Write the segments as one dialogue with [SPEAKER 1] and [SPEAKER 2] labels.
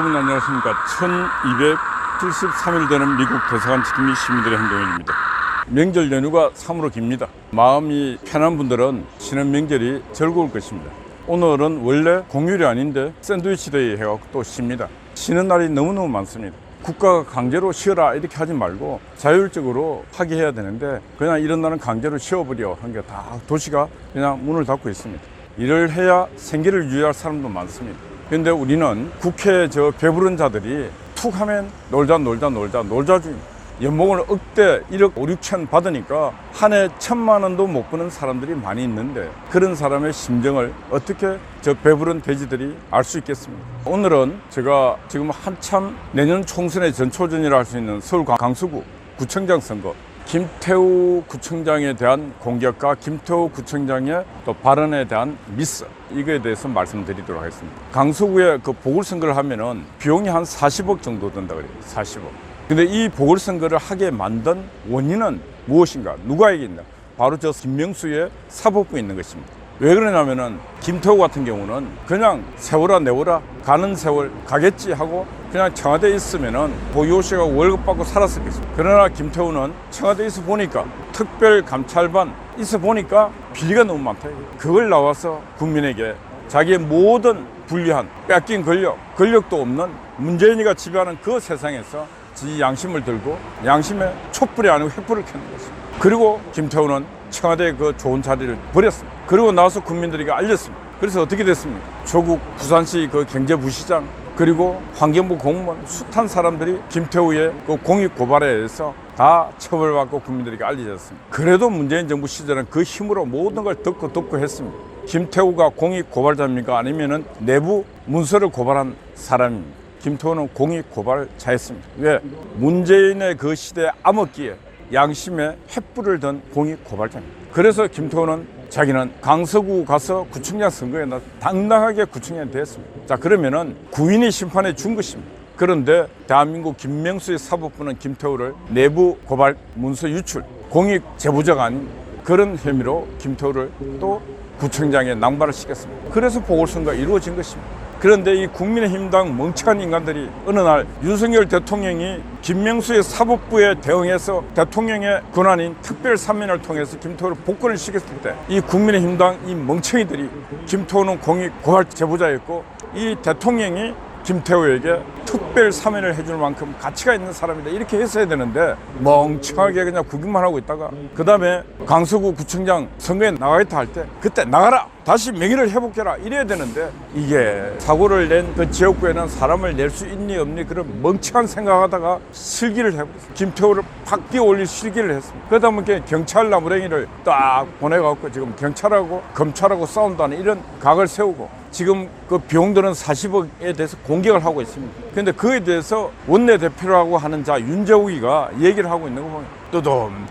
[SPEAKER 1] 여러분 안녕하십니까. 1273일 되는 미국 대사관 지킴이 시민들의 행동일입니다. 명절 연휴가 3으로 깁니다. 마음이 편한 분들은 쉬는 명절이 즐거울 것입니다. 오늘은 원래 공휴일이 아닌데 샌드위치 데이 해갖고 또 쉽니다. 쉬는 날이 너무너무 많습니다. 국가가 강제로 쉬어라 이렇게 하지 말고 자율적으로 하게 해야 되는데 그냥 이런 날은 강제로 쉬어버려 한 게 다 도시가 그냥 문을 닫고 있습니다. 일을 해야 생계를 유지할 사람도 많습니다. 그런데 우리는 국회 배부른 자들이 툭 하면 놀자 중입니다. 연봉을 억대 1억 5, 6천 받으니까 한 해 1,000만 원도 못 버는 사람들이 많이 있는데 그런 사람의 심정을 어떻게 배부른 돼지들이 알 수 있겠습니까? 오늘은 제가 지금 한참 내년 총선의 전초전이라 할 수 있는 서울 강서구 구청장 선거, 김태우 구청장에 대한 공격과 김태우 구청장의 또 발언에 대한 미스, 이거에 대해서 말씀드리도록 하겠습니다. 강서구에 보궐선거를 하면은 비용이 한 40억 정도 든다 그래요. 40억. 근데 이 보궐선거를 하게 만든 원인은 무엇인가? 누가에게 있나? 바로 김명수의 사법부에 있는 것입니다. 왜 그러냐면은 김태우 같은 경우는 그냥 세워라 내워라 가는 세월 가겠지 하고 그냥 청와대에 있으면은 보유호씨가 월급 받고 살았었겠습니다. 그러나 김태우는 청와대에 있어 보니까 특별감찰반 있어 보니까 비리가 너무 많다. 그걸 나와서 국민에게 자기의 모든 불리한 뺏긴 권력도 없는 문재인이가 지배하는 그 세상에서 지 양심을 들고 양심에 촛불이 아니고 횃불을 켜는 것입니다. 그리고 김태우는 청와대의 그 좋은 자리를 버렸습니다. 그리고 나서 국민들에게 알렸습니다. 그래서 어떻게 됐습니까? 조국 부산시 경제부시장 그리고 환경부 공무원 숱한 사람들이 김태우의 공익 고발에 의해서 다 처벌받고 국민들에게 알려졌습니다. 그래도 문재인 정부 시절은 그 힘으로 모든 걸 덮고 했습니다. 김태우가 공익 고발자입니까? 아니면은 내부 문서를 고발한 사람입니다. 김태우는 공익 고발자였습니다. 왜? 문재인의 그 시대의 암흑기에 양심에 횃불을 든 공익 고발자입니다. 그래서 김태우는 자기는 강서구 가서 구청장 선거에 당당하게 구청장이 됐습니다. 자, 그러면은 구인이 심판해 준 것입니다. 그런데 대한민국 김명수의 사법부는 김태우를 내부 고발 문서 유출, 공익 제보자가 아닌 그런 혐의로 김태우를 또 구청장에 낭발을 시켰습니다. 그래서 보궐선거가 이루어진 것입니다. 그런데 이 국민의힘당 멍청한 인간들이 어느 날 윤석열 대통령이 김명수의 사법부에 대응해서 대통령의 권한인 특별사면을 통해서 김태우를 복권을 시켰을 때 이 국민의힘당 이 멍청이들이 김태우는 공익 고발 제보자였고 이 대통령이 김태우에게 특별 사면을 해줄 만큼 가치가 있는 사람이다 이렇게 했어야 되는데 멍청하게 그냥 구경만 하고 있다가 그 다음에 강서구 구청장 선거에 나가겠다 할 때 그때 나가라 다시 명예를 회복해라 이래야 되는데 이게 사고를 낸 그 지역구에는 사람을 낼 수 있니 없니 그런 멍청한 생각하다가 실기를 해버렸어요. 김태우를 팍 뛰어올릴 실기를 했습니다. 그러다 보니까 경찰 나무랭이를 딱 보내갖고 지금 경찰하고 검찰하고 싸운다는 이런 각을 세우고 지금 그 비용들은 40억에 대해서 공격을 하고 있습니다. 그런데 그에 대해서 원내대표라고 하는 자 윤재욱이가 얘기를 하고 있는 거 보면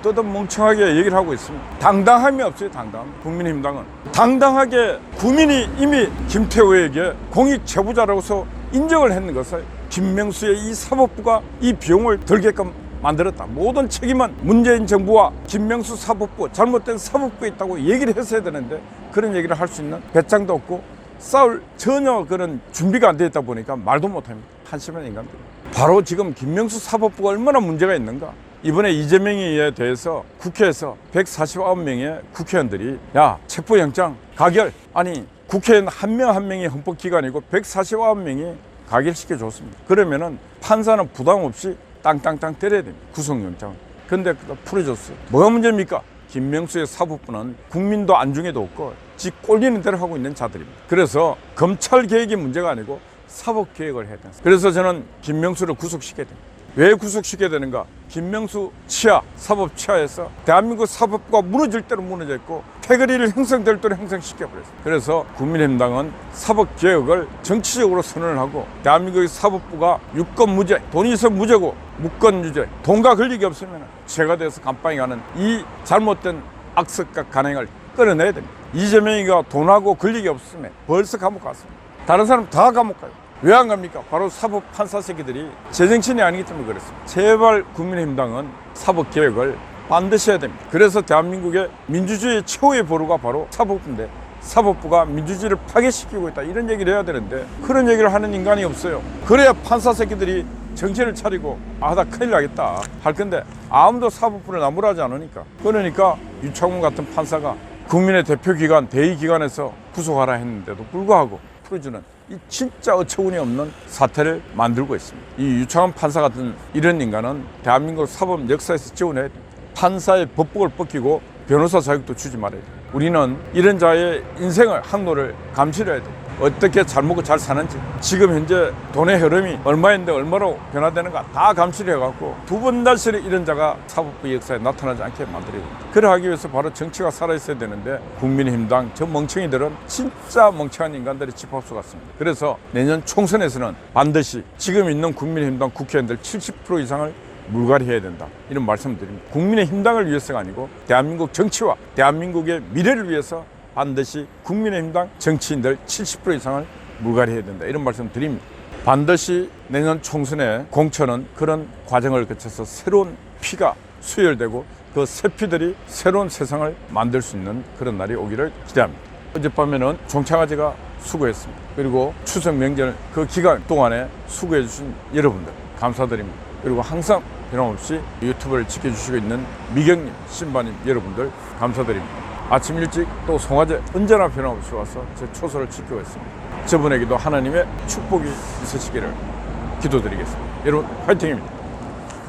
[SPEAKER 1] 뜨덤 멍청하게 얘기를 하고 있습니다. 당당함이 없어요. 당당함. 국민의힘당은 당당하게 국민이 이미 김태우에게 공익 제보자로서 인정을 했는 것을 김명수의 이 사법부가 이 비용을 들게끔 만들었다. 모든 책임은 문재인 정부와 김명수 사법부 잘못된 사법부에 있다고 얘기를 했어야 되는데 그런 얘기를 할 수 있는 배짱도 없고 싸울 전혀 그런 준비가 안 되어 있다 보니까 말도 못합니다. 한심한 인간들. 바로 지금 김명수 사법부가 얼마나 문제가 있는가. 이번에 이재명에 대해서 국회에서 149명의 국회의원들이 야 체포영장 가결 아니 국회의원 한 명 한 명이 헌법기관이고 149명이 가결시켜줬습니다. 그러면은 판사는 부담 없이 땅땅땅 때려야 됩니다. 구속영장을. 근데 풀어줬어요. 뭐가 문제입니까? 김명수의 사법부는 국민도 안중에도 없고 지 꼴리는 대로 하고 있는 자들입니다. 그래서 검찰 개혁이 문제가 아니고 사법 개혁을 해야 됩니다. 그래서 저는 김명수를 구속시켜야 됩니다. 왜 구속시켜야 되는가? 김명수 치하, 사법 치하에서 대한민국 사법부가 무너질 대로 무너져 있고 패거리를 형성될 대로 형성시켜버렸어요. 그래서 국민의힘당은 사법 개혁을 정치적으로 선언을 하고 대한민국의 사법부가 유권 무죄, 돈이 있어 무죄고 무권 유죄, 돈과 권력이 없으면 죄가 돼서 감방에 가는 이 잘못된 악습과 간행을 끌어내야 됩니다. 이재명이가 돈하고 권력이 없으면 벌써 감옥 갔습니다. 다른 사람 다 감옥 가요. 왜 안 갑니까? 바로 사법 판사 새끼들이 제정신이 아니기 때문에 그렇습니다. 제발 국민의힘당은 사법개혁을 반드시 해야 됩니다. 그래서 대한민국의 민주주의 최후의 보루가 바로 사법부인데 사법부가 민주주의를 파괴시키고 있다 이런 얘기를 해야 되는데 그런 얘기를 하는 인간이 없어요. 그래야 판사 새끼들이 정신을 차리고 나 큰일 나겠다 할 건데 아무도 사법부를 나무라지 않으니까. 그러니까 유창훈 같은 판사가 국민의 대표기관 대의기관에서 구속하라 했는데도 불구하고 풀어주는 이 진짜 어처구니 없는 사태를 만들고 있습니다. 이 유창훈 판사 같은 이런 인간은 대한민국 사법 역사에서 지워내야 됩니다. 판사의 법복을 벗기고 변호사 자격도 주지 말아야 돼요. 우리는 이런 자의 인생을 항로를 감시해야 돼요. 어떻게 잘 먹고 잘 사는지, 지금 현재 돈의 흐름이 얼마인데 얼마로 변화되는가 다 감시를 해갖고 두 번 다시 이런 자가 사법부 역사에 나타나지 않게 만들어야 됩니다. 그러하기 위해서 바로 정치가 살아있어야 되는데 국민의힘당 저 멍청이들은 진짜 멍청한 인간들의 집합소 같습니다. 그래서 내년 총선에서는 반드시 지금 있는 국민의힘당 국회의원들 70% 이상을 물갈이해야 된다 이런 말씀을 드립니다. 국민의힘당을 위해서가 아니고 대한민국 정치와 대한민국의 미래를 위해서 반드시 국민의힘당 정치인들 70% 이상을 물갈이해야 된다 이런 말씀을 드립니다. 반드시 내년 총선에 공천은 그런 과정을 거쳐서 새로운 피가 수혈되고 그 새 피들이 새로운 세상을 만들 수 있는 그런 날이 오기를 기대합니다. 어젯밤에는 종창아제가 수고했습니다. 그리고 추석 명절 그 기간 동안에 수고해 주신 여러분들 감사드립니다. 그리고 항상 변함없이 유튜브를 지켜주시고 있는 미경님, 신바님 여러분들 감사드립니다. 아침 일찍 또 송화제 언제나 변함없이 와서 제 초소를 지키고 있습니다. 저분에게도 하나님의 축복이 있으시기를 기도드리겠습니다. 여러분 화이팅입니다.